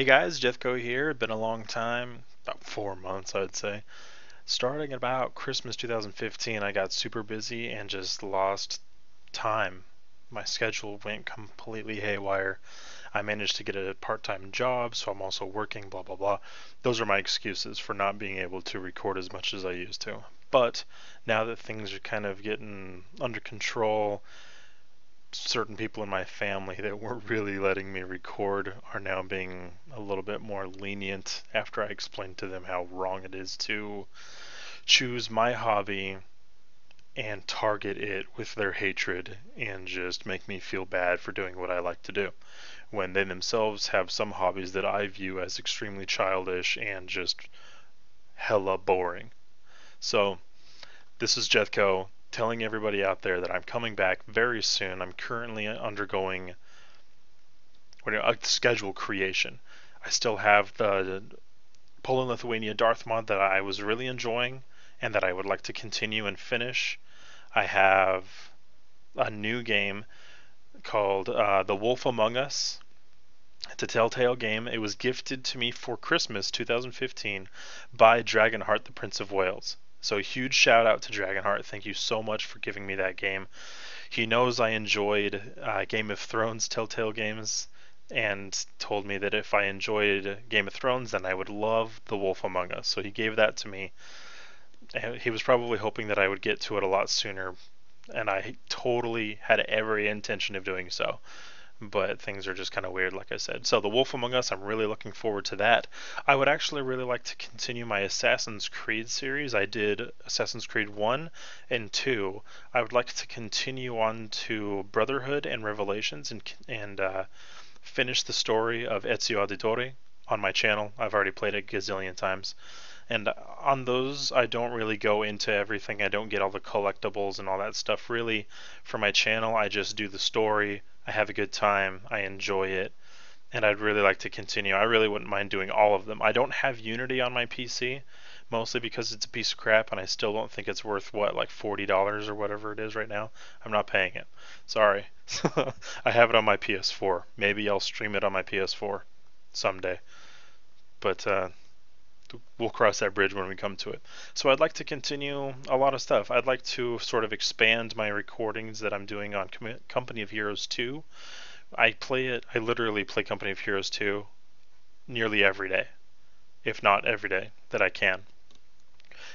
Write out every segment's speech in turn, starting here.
Hey guys, Jethco here. Been a long time, about 4 months I'd say. Starting about Christmas 2015, I got super busy and just lost time. My schedule went completely haywire. I managed to get a part-time job, so I'm also working, blah blah blah. Those are my excuses for not being able to record as much as I used to. But now that things are kind of getting under control, certain people in my family that were really letting me record are now being a little bit more lenient after I explained to them how wrong it is to choose my hobby and target it with their hatred and just make me feel bad for doing what I like to do when they themselves have some hobbies that I view as extremely childish and just hella boring. So, this is Jethco telling everybody out there that I'm coming back very soon. I'm currently undergoing a schedule creation. I still have the Poland Lithuania Darth mod that I was really enjoying and that I would like to continue and finish. I have a new game called The Wolf Among Us. It's a Telltale game. It was gifted to me for Christmas 2015 by Dragonheart, the Prince of Wales. So a huge shout out to Dragonheart. Thank you so much for giving me that game. He knows I enjoyed Game of Thrones Telltale games and told me that if I enjoyed Game of Thrones, then I would love The Wolf Among Us. So he gave that to me. He was probably hoping that I would get to it a lot sooner, and I totally had every intention of doing so. But things are just kind of weird, like I said. So The Wolf Among Us, I'm really looking forward to that. I would actually really like to continue my Assassin's Creed series. I did Assassin's Creed 1 and 2. I would like to continue on to Brotherhood and Revelations and finish the story of Ezio Auditore on my channel. I've already played it a gazillion times. And on those, I don't really go into everything. I don't get all the collectibles and all that stuff. Really, for my channel, I just do the story. I have a good time. I enjoy it. And I'd really like to continue. I really wouldn't mind doing all of them. I don't have Unity on my PC, mostly because it's a piece of crap and I still don't think it's worth, what, like $40 or whatever it is right now. I'm not paying it. Sorry. I have it on my PS4. Maybe I'll stream it on my PS4 someday. But we'll cross that bridge when we come to it. So I'd like to continue a lot of stuff. I'd like to sort of expand my recordings that I'm doing on Company of Heroes 2. I literally play Company of Heroes 2 nearly every day, if not every day that I can.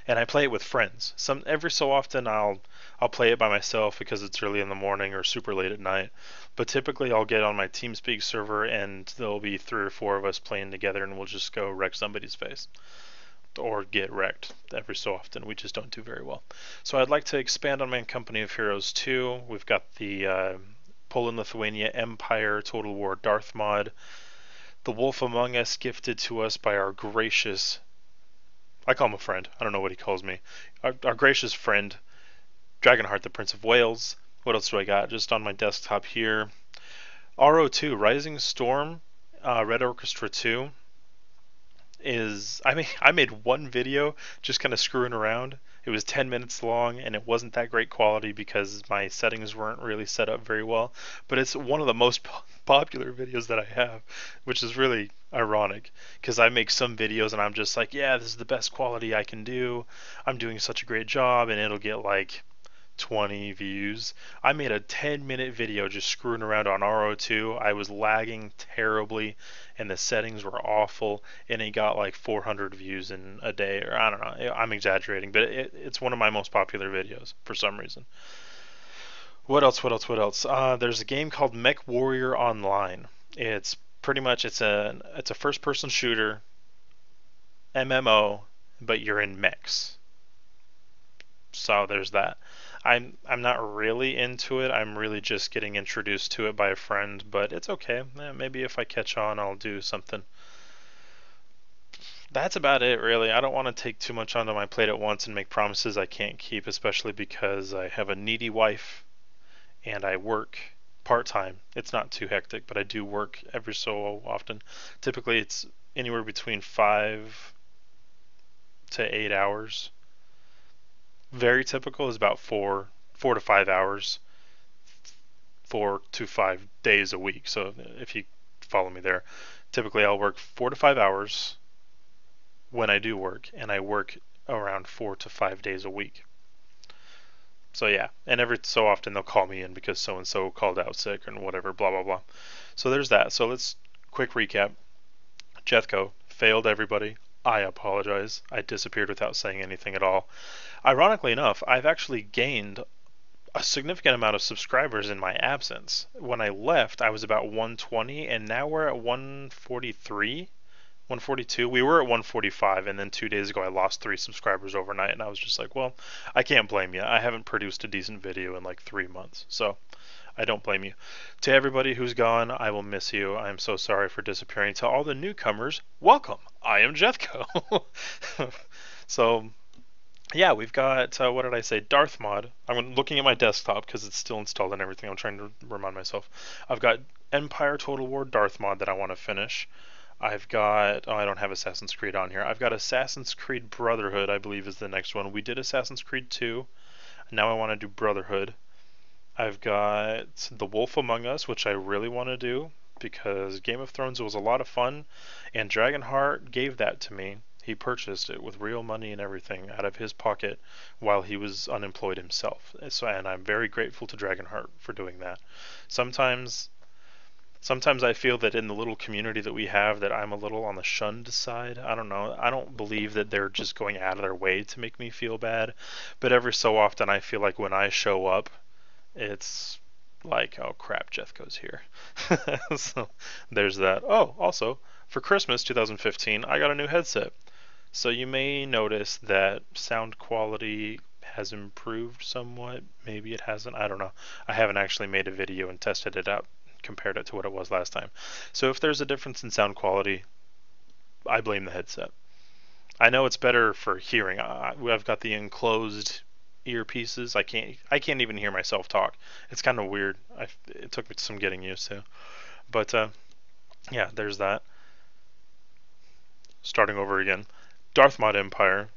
And I play it with friends. Every so often I'll play it by myself because it's early in the morning or super late at night. But typically I'll get on my TeamSpeak server and there'll be 3 or 4 of us playing together and we'll just go wreck somebody's face. Or get wrecked every so often. We just don't do very well. So I'd like to expand on my Company of Heroes 2. We've got the Poland Lithuania Empire Total War Darth mod. The Wolf Among Us gifted to us by our gracious, I call him a friend, I don't know what he calls me, our gracious friend Dragonheart, the Prince of Wales. What else do I got just on my desktop here? RO2 Rising Storm Red Orchestra 2 is, I made one video just kind of screwing around. It was 10 minutes long and it wasn't that great quality because my settings weren't really set up very well, but it's one of the most popular videos that I have, which is really ironic because I make some videos and I'm just like, yeah, this is the best quality I can do. I'm doing such a great job, and it'll get like 20 views. I made a 10-minute video just screwing around on RO2. I was lagging terribly and the settings were awful, and it got like 400 views in a day, or I don't know. I'm exaggerating, but it's one of my most popular videos for some reason. What else? What else? What else? There's a game called Mech Warrior Online. It's pretty much it's a first-person shooter MMO, but you're in mechs. So there's that. I'm not really into it. I'm really just getting introduced to it by a friend, but it's okay. Maybe if I catch on, I'll do something. That's about it, really. I don't want to take too much onto my plate at once and make promises I can't keep, especially because I have a needy wife and I work part-time. It's not too hectic, but I do work every so often. Typically, it's anywhere between 5 to 8 hours. Very typical is about 4 to 5 hours, 4 to 5 days a week. So if you follow me there. Typically, I'll work 4 to 5 hours when I do work, and I work around 4 to 5 days a week. So yeah, and every so often they'll call me in because so and so called out sick and whatever, blah blah blah. So there's that. So let's quick recap. Jethco failed everybody. I apologize. I disappeared without saying anything at all. Ironically enough, I've actually gained a significant amount of subscribers in my absence. When I left, I was about 120, and now we're at 143, 142. We were at 145, and then 2 days ago I lost 3 subscribers overnight, and I was just like, well, I can't blame you. I haven't produced a decent video in like 3 months, so I don't blame you. To everybody who's gone, I will miss you. I am so sorry for disappearing. To all the newcomers, welcome. I am Jethco. So yeah, we've got what did I say? Darth mod. I'm looking at my desktop because it's still installed and everything. I'm trying to remind myself. I've got Empire Total War Darth mod that I want to finish. I've got I don't have Assassin's Creed on here. I've got Assassin's Creed Brotherhood, I believe is the next one. We did Assassin's Creed 2. Now I want to do Brotherhood. I've got The Wolf Among Us, which I really want to do because Game of Thrones was a lot of fun, and Dragonheart gave that to me. He purchased it with real money and everything out of his pocket while he was unemployed himself. So, and I'm very grateful to Dragonheart for doing that. Sometimes I feel that in the little community that we have that I'm a little on the shunned side. I don't know. I don't believe that they're just going out of their way to make me feel bad, but every so often I feel like when I show up it's like, oh crap, Jethco's here. So there's that. Oh, also, for Christmas 2015, I got a new headset. So you may notice that sound quality has improved somewhat. Maybe it hasn't. I don't know. I haven't actually made a video and tested it out, compared it to what it was last time. So if there's a difference in sound quality, I blame the headset. I know it's better for hearing. I've got the enclosed earpieces. I can't even hear myself talk. It's kind of weird. It took me some getting used to. But yeah, there's that. Starting over again. Darth Mod Empire.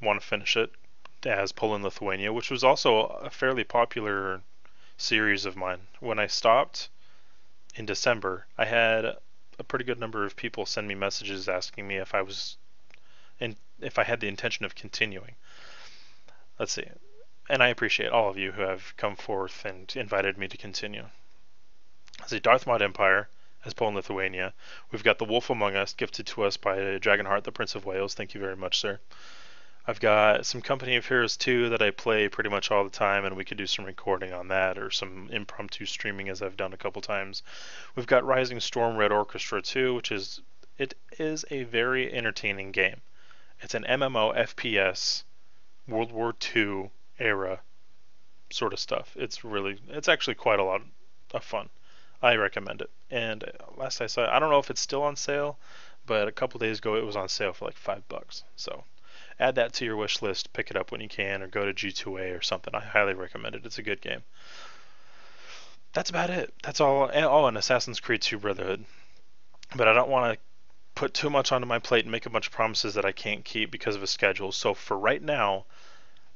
Want to finish it as Poland Lithuania, which was also a fairly popular series of mine. When I stopped in December, I had a pretty good number of people send me messages asking me if I had the intention of continuing. Let's see. And I appreciate all of you who have come forth and invited me to continue. Let's see, Darth Mod Empire as Poland Lithuania. We've got The Wolf Among Us, gifted to us by Dragonheart, the Prince of Wales. Thank you very much, sir. I've got some Company of Heroes 2 that I play pretty much all the time, and we could do some recording on that or some impromptu streaming as I've done a couple times. We've got Rising Storm Red Orchestra 2, which is a very entertaining game. It's an MMO FPS World War II era sort of stuff. It's actually quite a lot of fun. I recommend it. And last I saw, I don't know if it's still on sale, but a couple days ago it was on sale for like $5. So add that to your wish list, pick it up when you can, or go to G2A or something. I highly recommend it. It's a good game. That's about it. That's all. And Assassin's Creed 2 Brotherhood. But I don't want to put too much onto my plate and make a bunch of promises that I can't keep because of a schedule. So for right now,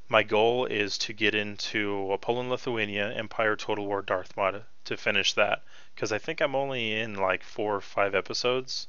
my goal is to get into Poland Lithuania Empire Total War Darth Mod to finish that, because I think I'm only in like 4 or 5 episodes.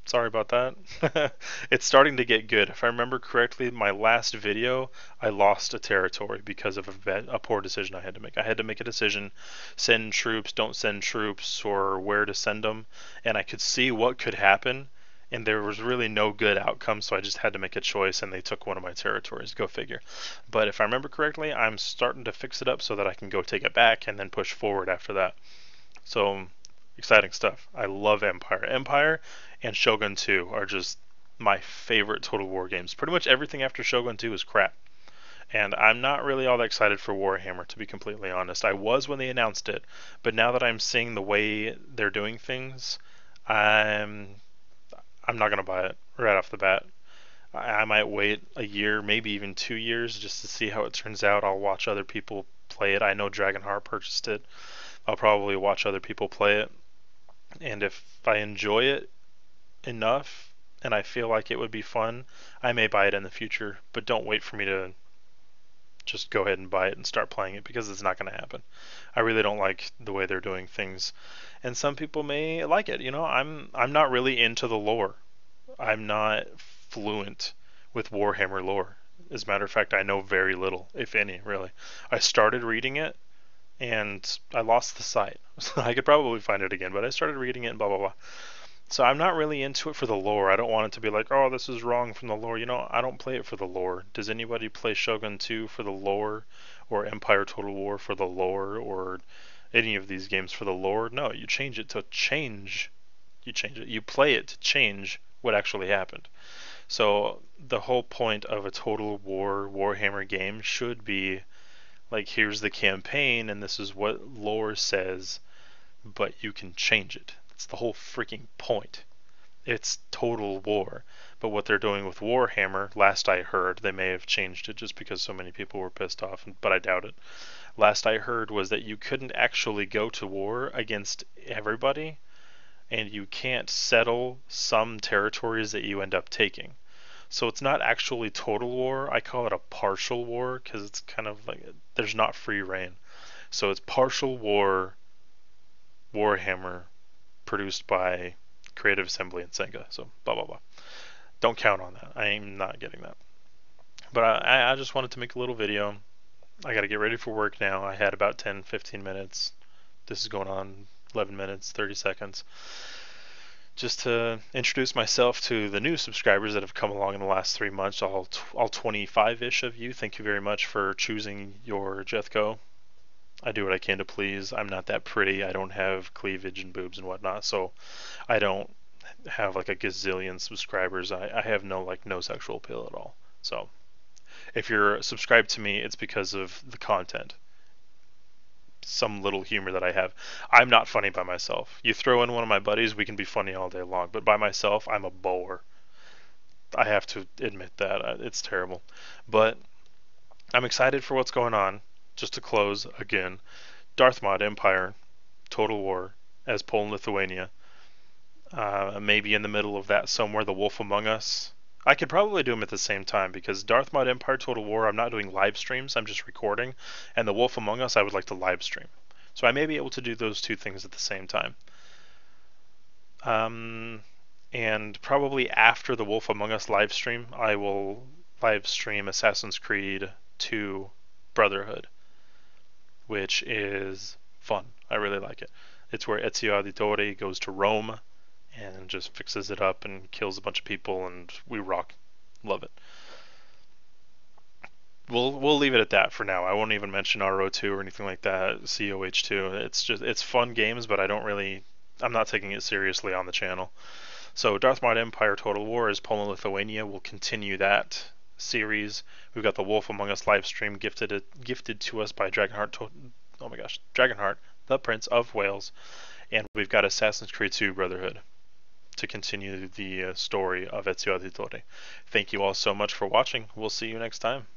Sorry about that. It's starting to get good. If I remember correctly, my last video, I lost a territory because of a poor decision I had to make. I had to make a decision, send troops, don't send troops, or where to send them, and I could see what could happen, and there was really no good outcome, so I just had to make a choice, and they took one of my territories. Go figure. But if I remember correctly, I'm starting to fix it up so that I can go take it back and then push forward after that. So exciting stuff. I love Empire. Empire and Shogun 2 are just my favorite Total War games. Pretty much everything after Shogun 2 is crap. And I'm not really all that excited for Warhammer, to be completely honest. I was when they announced it, but now that I'm seeing the way they're doing things, I'm not going to buy it right off the bat. I might wait a year, maybe even 2 years, just to see how it turns out. I'll watch other people play it. I know Dragonheart purchased it. I'll probably watch other people play it. And if I enjoy it enough and I feel like it would be fun, I may buy it in the future. But don't wait for me to just go ahead and buy it and start playing it because it's not going to happen. I really don't like the way they're doing things, and some people may like it. I'm not really into the lore. I'm not fluent with Warhammer lore. As a matter of fact, I know very little, if any, really. I started reading it and I lost the site. I could probably find it again, but I started reading it and blah blah blah. So I'm not really into it for the lore. I don't want it to be like, oh, this is wrong from the lore. I don't play it for the lore. Does anybody play Shogun 2 for the lore, or Empire Total War for the lore, or any of these games for the lore? No, you change it to change. You change it. You play it to change what actually happened. So the whole point of a Total War Warhammer game should be like, here's the campaign, and this is what lore says, but you can change it. That's the whole freaking point. It's Total War. But what they're doing with Warhammer, last I heard, they may have changed it just because so many people were pissed off, but I doubt it. Last I heard was that you couldn't actually go to war against everybody, and you can't settle some territories that you end up taking. So it's not actually total war. I call it a partial war because it's kind of like there's not free reign. So it's partial war Warhammer produced by Creative Assembly and Senga. So blah blah blah. Don't count on that. I am not getting that. But I just wanted to make a little video. I got to get ready for work now. I had about 10-15 minutes. This is going on 11 minutes 30 seconds. Just to introduce myself to the new subscribers that have come along in the last 3 months, all 25-ish of you. Thank you very much for choosing your Jethco. I do what I can to please. I'm not that pretty. I don't have cleavage and boobs and whatnot, so I don't have like a gazillion subscribers. I have no sexual appeal at all. So if you're subscribed to me, it's because of the content. Some little humor that I have. I'm not funny by myself. You throw in one of my buddies, we can be funny all day long. But by myself, I'm a bore. I have to admit that. It's terrible. But I'm excited for what's going on. Just to close again, Darth Mod Empire, Total War as Poland, Lithuania. Maybe in the middle of that somewhere, The Wolf Among Us. I could probably do them at the same time because Darth Mod Empire Total War, I'm not doing live streams, I'm just recording. And The Wolf Among Us, I would like to live stream. So I may be able to do those two things at the same time. And probably after the Wolf Among Us live stream, I will live stream Assassin's Creed 2 Brotherhood, which is fun. I really like it. It's where Ezio Auditore goes to Rome and just fixes it up and kills a bunch of people, and we rock. Love it. We'll leave it at that for now. I won't even mention RO2 or anything like that. COH2. It's fun games, but I'm not taking it seriously on the channel. So Darth Mod Empire Total War is Poland, Lithuania. We'll continue that series. We've got the Wolf Among Us live stream gifted to us by Dragonheart. Oh my gosh, Dragonheart, the Prince of Wales, and we've got Assassin's Creed 2 Brotherhood to continue the story of Ezio Auditore. Thank you all so much for watching. We'll see you next time.